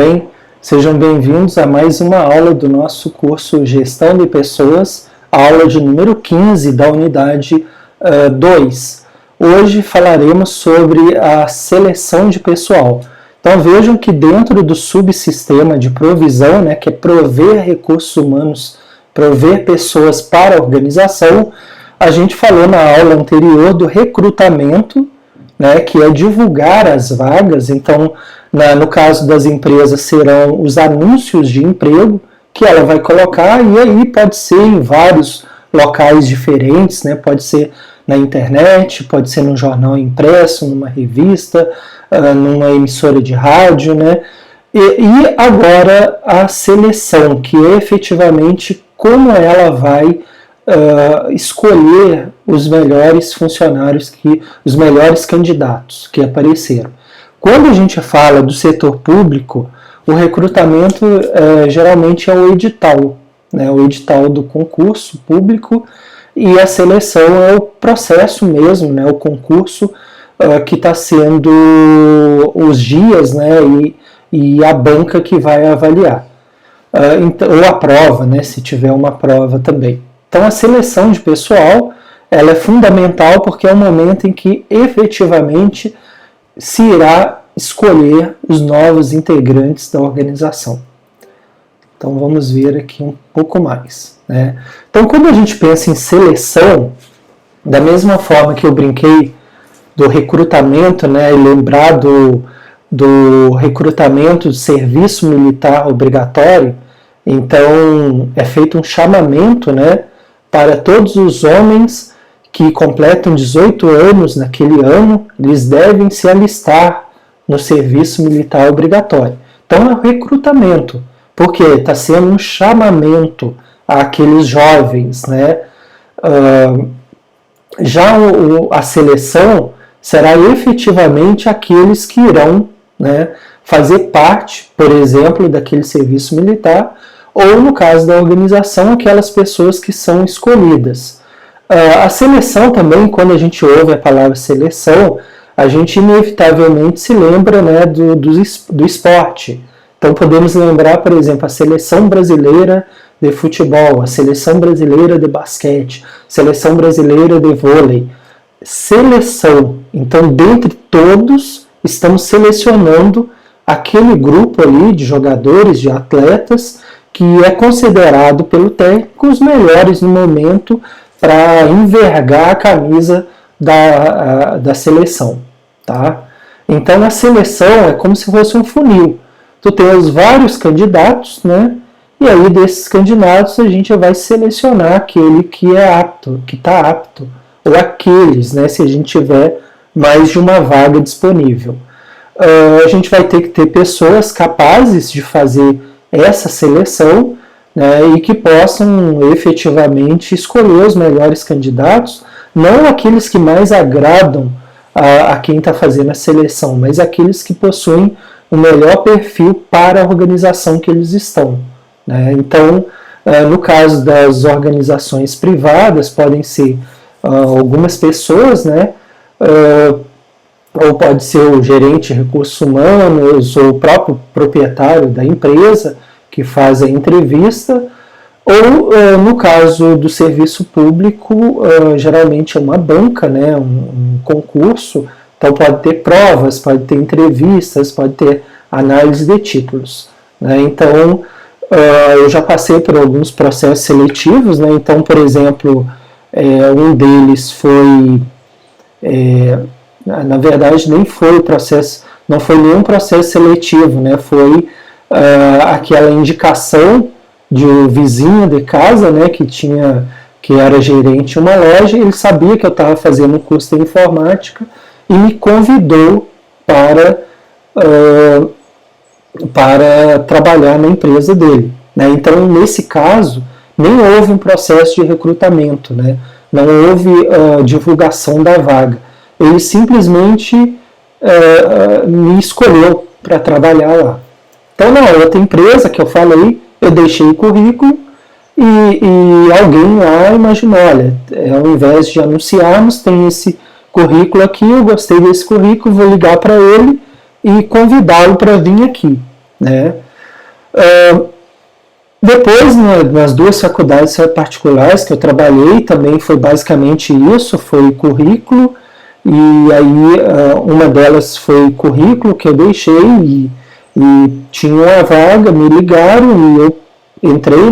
Bem, sejam bem-vindos a mais uma aula do nosso curso Gestão de Pessoas, a aula de número 15 da unidade 2. Hoje falaremos sobre a seleção de pessoal. Então vejam que dentro do subsistema de provisão, que é prover recursos humanos, prover pessoas para a organização, a gente falou na aula anterior do recrutamento, que é divulgar as vagas. Então, no caso das empresas, serão os anúncios de emprego que ela vai colocar, e aí pode ser em vários locais diferentes, pode ser na internet, pode ser no jornal impresso, numa revista, numa emissora de rádio, E agora a seleção, que é efetivamente como ela vai escolher os melhores funcionários, os melhores candidatos que apareceram. Quando a gente fala do setor público, o recrutamento geralmente é o edital, o edital do concurso público, e a seleção é o processo mesmo, o concurso que está sendo os dias, e a banca que vai avaliar. Ou a prova, se tiver uma prova também. Então a seleção de pessoal ela é fundamental porque é o momento em que efetivamente se irá escolher os novos integrantes da organização. Então vamos ver aqui um pouco mais. Então quando a gente pensa em seleção, da mesma forma que eu brinquei do recrutamento, e lembrar do recrutamento do serviço militar obrigatório, então é feito um chamamento, para todos os homens que completam 18 anos naquele ano, eles devem se alistar no serviço militar obrigatório. Então é o recrutamento, porque está sendo um chamamento àqueles jovens, Já a seleção será efetivamente aqueles que irão fazer parte, por exemplo, daquele serviço militar, ou no caso da organização, aquelas pessoas que são escolhidas. A seleção também, quando a gente ouve a palavra seleção, a gente inevitavelmente se lembra do esporte. Então podemos lembrar, por exemplo, a seleção brasileira de futebol, a seleção brasileira de basquete, seleção brasileira de vôlei. Seleção. Então, dentre todos, estamos selecionando aquele grupo ali de jogadores, de atletas, que é considerado pelo técnico os melhores no momento para envergar a camisa da seleção. Tá? Então a seleção é como se fosse um funil. Tu tem os vários candidatos, e aí desses candidatos a gente vai selecionar aquele que é apto, que está apto, ou aqueles, se a gente tiver mais de uma vaga disponível. A gente vai ter que ter pessoas capazes de fazer essa seleção, e que possam efetivamente escolher os melhores candidatos, não aqueles que mais agradam a quem está fazendo a seleção, mas aqueles que possuem o melhor perfil para a organização que eles estão. Então, no caso das organizações privadas, podem ser algumas pessoas, ou pode ser o gerente de recursos humanos, ou o próprio proprietário da empresa que faz a entrevista, ou no caso do serviço público, geralmente é uma banca, um concurso, então pode ter provas, pode ter entrevistas, pode ter análise de títulos. Então, eu já passei por alguns processos seletivos, então, por exemplo, um deles foi, na verdade, nem foi o processo, não foi nenhum processo seletivo, foi aquela indicação de um vizinho de casa, que era gerente de uma loja, ele sabia que eu estava fazendo um curso de informática e me convidou para trabalhar na empresa dele. Então, nesse caso, nem houve um processo de recrutamento, não houve divulgação da vaga. Ele simplesmente me escolheu para trabalhar lá. Então, na outra empresa que eu falei, eu deixei o currículo e alguém lá imaginou, olha, ao invés de anunciarmos, tem esse currículo aqui, eu gostei desse currículo, vou ligar para ele e convidá-lo para vir aqui. né? Depois, nas duas faculdades particulares que eu trabalhei, também foi basicamente isso, foi currículo, e aí uma delas foi currículo que eu deixei e tinha uma vaga, me ligaram e eu entrei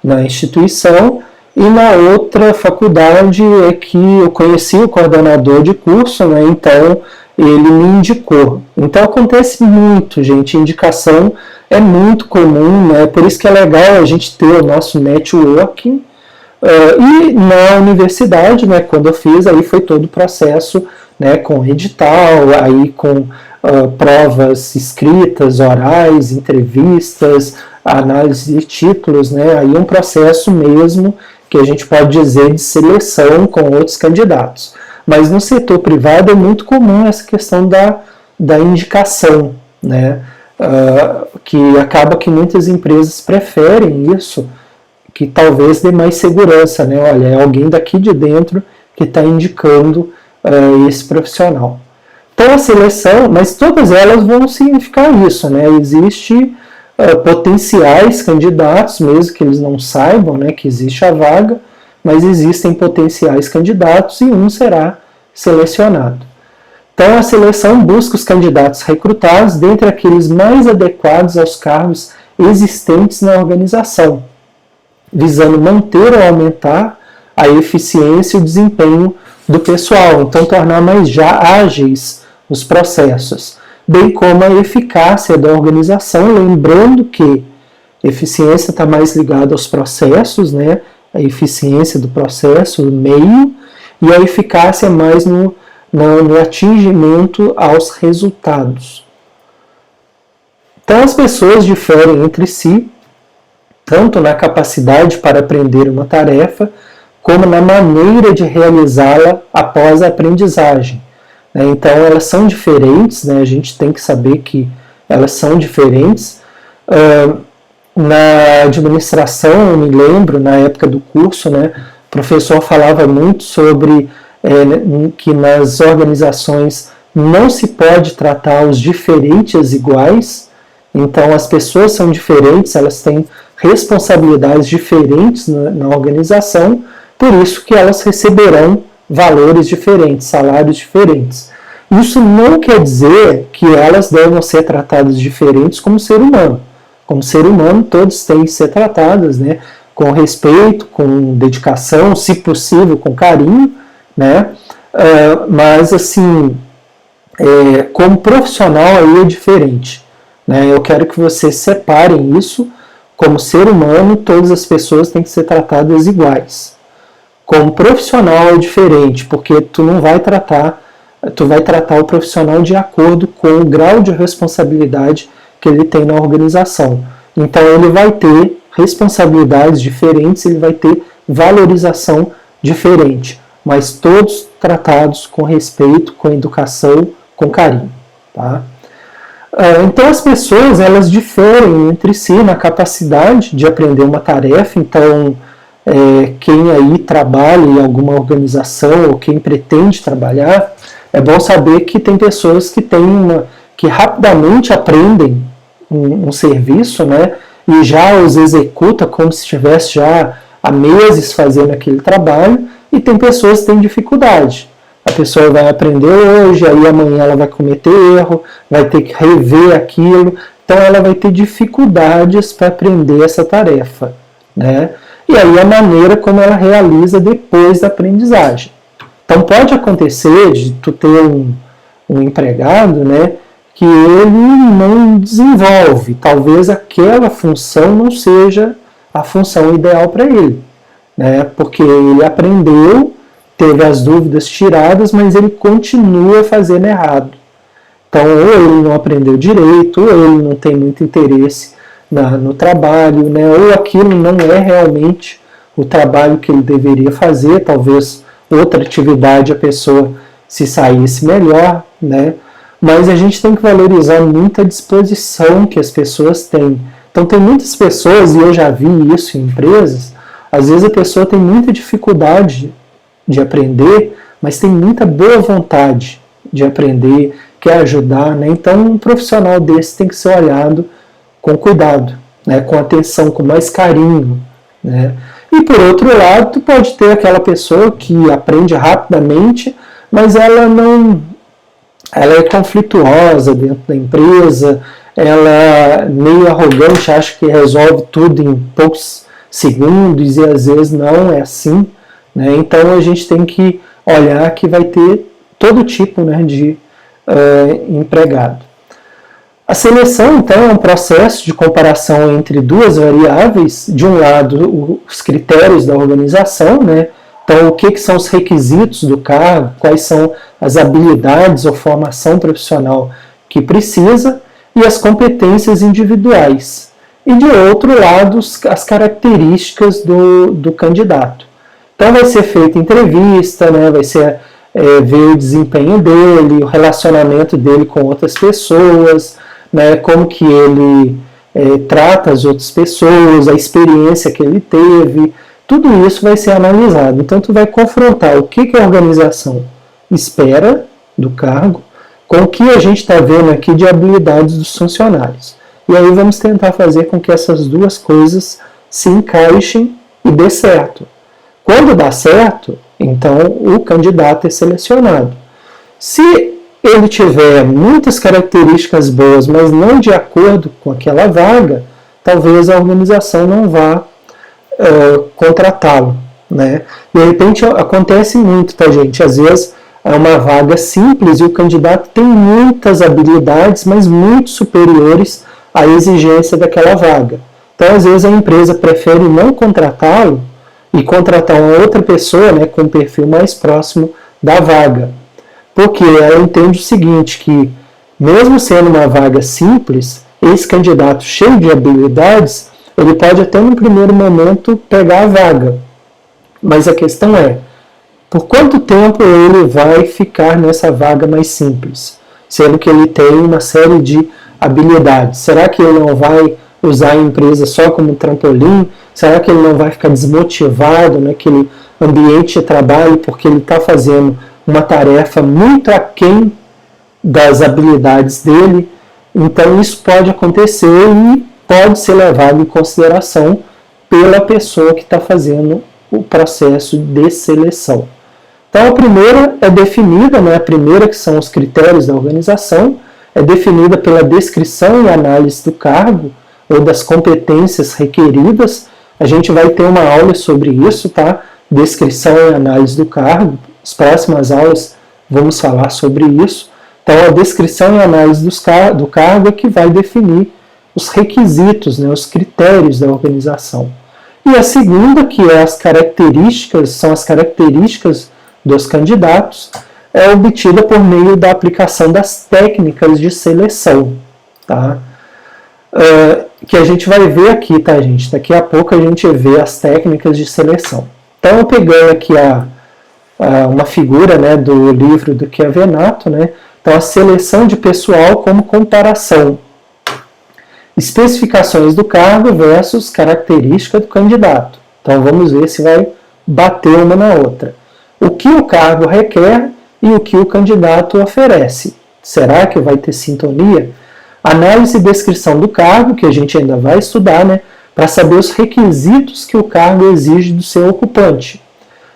na instituição. E na outra faculdade é que eu conheci o coordenador de curso, né? Então ele me indicou. Então acontece muito, gente, indicação é muito comum, né? Por isso que é legal a gente ter o nosso networking. E na universidade, né, quando eu fiz, aí foi todo o processo, né, com edital, aí com provas escritas, orais, entrevistas, análise de títulos, né, aí um processo mesmo que a gente pode dizer de seleção com outros candidatos. Mas no setor privado é muito comum essa questão da indicação, né, que acaba que muitas empresas preferem isso, que talvez dê mais segurança, né? Olha, é alguém daqui de dentro que está indicando esse profissional. Então a seleção, mas todas elas vão significar isso, né? Existe potenciais candidatos, mesmo que eles não saibam, né, que existe a vaga, mas existem potenciais candidatos e um será selecionado. Então a seleção busca os candidatos recrutados dentre aqueles mais adequados aos cargos existentes na organização, visando manter ou aumentar a eficiência e o desempenho do pessoal, então tornar mais já ágeis os processos, bem como a eficácia da organização, lembrando que eficiência está mais ligada aos processos, né? A eficiência do processo, o meio, e a eficácia mais no atingimento aos resultados. Então as pessoas diferem entre si, tanto na capacidade para aprender uma tarefa, como na maneira de realizá-la após a aprendizagem. Então elas são diferentes, né? A gente tem que saber que elas são diferentes. Na administração, eu me lembro, na época do curso, né, o professor falava muito sobre que nas organizações não se pode tratar os diferentes iguais. Então as pessoas são diferentes, elas têm responsabilidades diferentes na organização, por isso que elas receberão valores diferentes, salários diferentes. Isso não quer dizer que elas devem ser tratadas diferentes como ser humano. Como ser humano, todos têm que ser tratados, né, com respeito, com dedicação, se possível, com carinho, né? Mas, assim, como profissional aí é diferente, né? Eu quero que vocês separem isso. Como ser humano, todas as pessoas têm que ser tratadas iguais. Como profissional é diferente, porque tu vai tratar o profissional de acordo com o grau de responsabilidade que ele tem na organização. Então ele vai ter responsabilidades diferentes, ele vai ter valorização diferente, mas todos tratados com respeito, com educação, com carinho, tá? Então as pessoas, elas diferem entre si na capacidade de aprender uma tarefa. Então quem aí trabalha em alguma organização ou quem pretende trabalhar, é bom saber que tem pessoas que rapidamente aprendem um serviço, né, e já os executa como se estivesse já há meses fazendo aquele trabalho, e tem pessoas que têm dificuldade. A pessoa vai aprender hoje, aí amanhã ela vai cometer erro, vai ter que rever aquilo, então ela vai ter dificuldades para aprender essa tarefa, né? E aí a maneira como ela realiza depois da aprendizagem. Então pode acontecer de tu ter um empregado, né, que ele não desenvolve, talvez aquela função não seja a função ideal para ele, né, porque ele aprendeu, teve as dúvidas tiradas, mas ele continua fazendo errado. Então, ou ele não aprendeu direito, ou ele não tem muito interesse no trabalho, né, ou aquilo não é realmente o trabalho que ele deveria fazer, talvez outra atividade a pessoa se saísse melhor, né? Mas a gente tem que valorizar muito a disposição que as pessoas têm. Então tem muitas pessoas, e eu já vi isso em empresas, às vezes a pessoa tem muita dificuldade de aprender, mas tem muita boa vontade de aprender, quer ajudar, né? Então um profissional desse tem que ser olhado com cuidado, né? Com atenção, com mais carinho, né? E por outro lado, tu pode ter aquela pessoa que aprende rapidamente, mas ela é conflituosa dentro da empresa, ela é meio arrogante, acha que resolve tudo em poucos segundos e às vezes não é assim, né? Então a gente tem que olhar que vai ter todo tipo, né, de empregado. A seleção, então, é um processo de comparação entre duas variáveis. De um lado, os critérios da organização, né? Então, o que são os requisitos do cargo, quais são as habilidades ou formação profissional que precisa, e as competências individuais. E, de outro lado, as características do candidato. Então, vai ser feita entrevista, né? Vai ser ver o desempenho dele, o relacionamento dele com outras pessoas, né, como que ele trata as outras pessoas, a experiência que ele teve, tudo isso vai ser analisado. Então, tu vai confrontar o que a organização espera do cargo com o que a gente está vendo aqui de habilidades dos funcionários. E aí vamos tentar fazer com que essas duas coisas se encaixem e dê certo. Quando dá certo, então o candidato é selecionado. Se ele tiver muitas características boas, mas não de acordo com aquela vaga, talvez a organização não vá contratá-lo, né? De repente acontece muito, tá, gente? Às vezes é uma vaga simples e o candidato tem muitas habilidades, mas muito superiores à exigência daquela vaga. Então, às vezes a empresa prefere não contratá-lo e contratar uma outra pessoa, né, com um perfil mais próximo da vaga. Porque ela entende o seguinte, que mesmo sendo uma vaga simples, esse candidato cheio de habilidades, ele pode até no primeiro momento pegar a vaga. Mas a questão é, por quanto tempo ele vai ficar nessa vaga mais simples? Sendo que ele tem uma série de habilidades. Será que ele não vai usar a empresa só como trampolim? Será que ele não vai ficar desmotivado naquele ambiente de trabalho porque ele está fazendo uma tarefa muito aquém das habilidades dele? Então isso pode acontecer e pode ser levado em consideração pela pessoa que está fazendo o processo de seleção. Então a primeira é definida, né, a primeira que são os critérios da organização, é definida pela descrição e análise do cargo ou das competências requeridas. A gente vai ter uma aula sobre isso, tá? Descrição e análise do cargo. As próximas aulas vamos falar sobre isso. Então, a descrição e análise do cargo é que vai definir os requisitos, né, os critérios da organização. E a segunda, que é as características, são as características dos candidatos, é obtida por meio da aplicação das técnicas de seleção, tá? Que a gente vai ver aqui, tá, gente? Daqui a pouco a gente vê as técnicas de seleção. Então, eu pegando aqui uma figura, né, do livro do Chiavenato, né? Então, a seleção de pessoal como comparação. Especificações do cargo versus característica do candidato. Então, vamos ver se vai bater uma na outra. O que o cargo requer e o que o candidato oferece. Será que vai ter sintonia? Análise e descrição do cargo, que a gente ainda vai estudar, né, para saber os requisitos que o cargo exige do seu ocupante.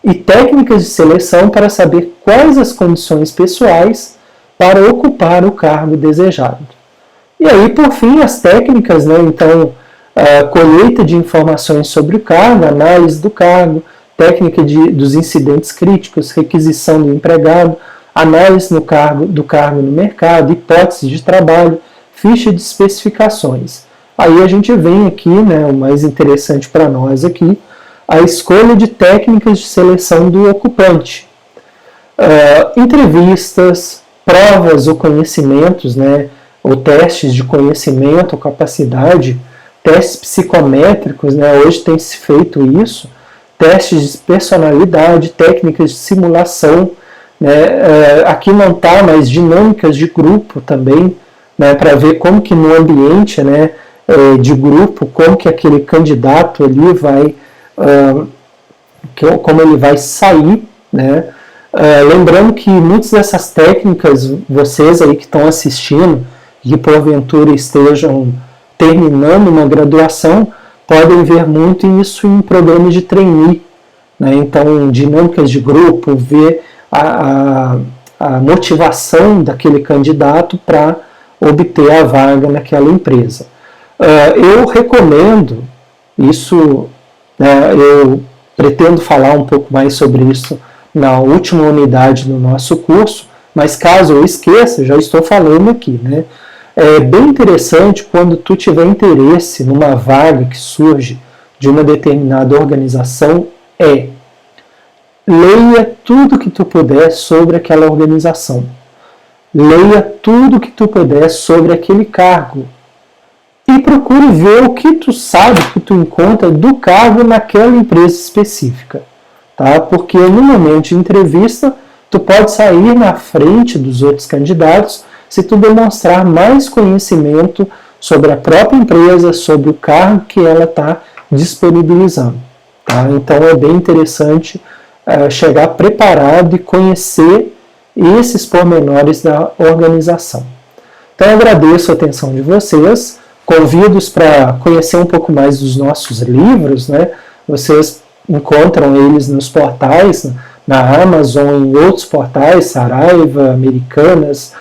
E técnicas de seleção para saber quais as condições pessoais para ocupar o cargo desejado. E aí, por fim, as técnicas, né, então, colheita de informações sobre o cargo, análise do cargo, técnica dos incidentes críticos, requisição do empregado, análise do cargo no mercado, hipóteses de trabalho, ficha de especificações. Aí a gente vem aqui, né, o mais interessante para nós aqui, a escolha de técnicas de seleção do ocupante. Entrevistas, provas ou conhecimentos, né, ou testes de conhecimento ou capacidade, testes psicométricos, né, hoje tem se feito isso, testes de personalidade, técnicas de simulação, né, aqui não está, mas dinâmicas de grupo também, né, para ver como que no ambiente, né, de grupo, como que aquele candidato ali vai, como ele vai sair, né, Lembrando que muitas dessas técnicas, vocês aí que estão assistindo e porventura estejam terminando uma graduação, podem ver muito isso em programas de trainee, né? Então, dinâmicas de grupo, ver a motivação daquele candidato para obter a vaga naquela empresa. Eu recomendo isso, né, eu pretendo falar um pouco mais sobre isso na última unidade do nosso curso, mas caso eu esqueça, já estou falando aqui, né? É bem interessante quando tu tiver interesse numa vaga que surge de uma determinada organização, leia tudo que tu puder sobre aquela organização. Leia tudo que tu puder sobre aquele cargo. E procure ver o que tu sabe, que tu encontra do cargo naquela empresa específica. Tá? Porque no momento de entrevista, tu pode sair na frente dos outros candidatos se tu demonstrar mais conhecimento sobre a própria empresa, sobre o cargo que ela está disponibilizando. Tá? Então é bem interessante chegar preparado e conhecer esses pormenores da organização. Então eu agradeço a atenção de vocês, convido-os para conhecer um pouco mais dos nossos livros, né? Vocês encontram eles nos portais, na Amazon, em outros portais, Saraiva, Americanas,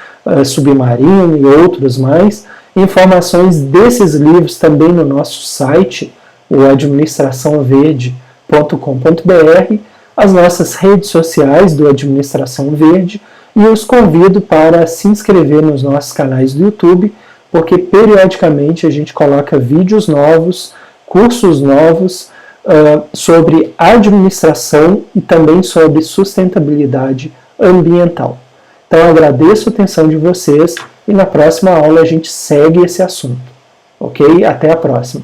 Submarino e outros mais. Informações desses livros também no nosso site, o administraçãoverde.com.br, as nossas redes sociais do Administração Verde, e os convido para se inscrever nos nossos canais do YouTube, porque periodicamente a gente coloca vídeos novos, cursos novos sobre administração e também sobre sustentabilidade ambiental. Então eu agradeço a atenção de vocês e na próxima aula a gente segue esse assunto. Ok? Até a próxima!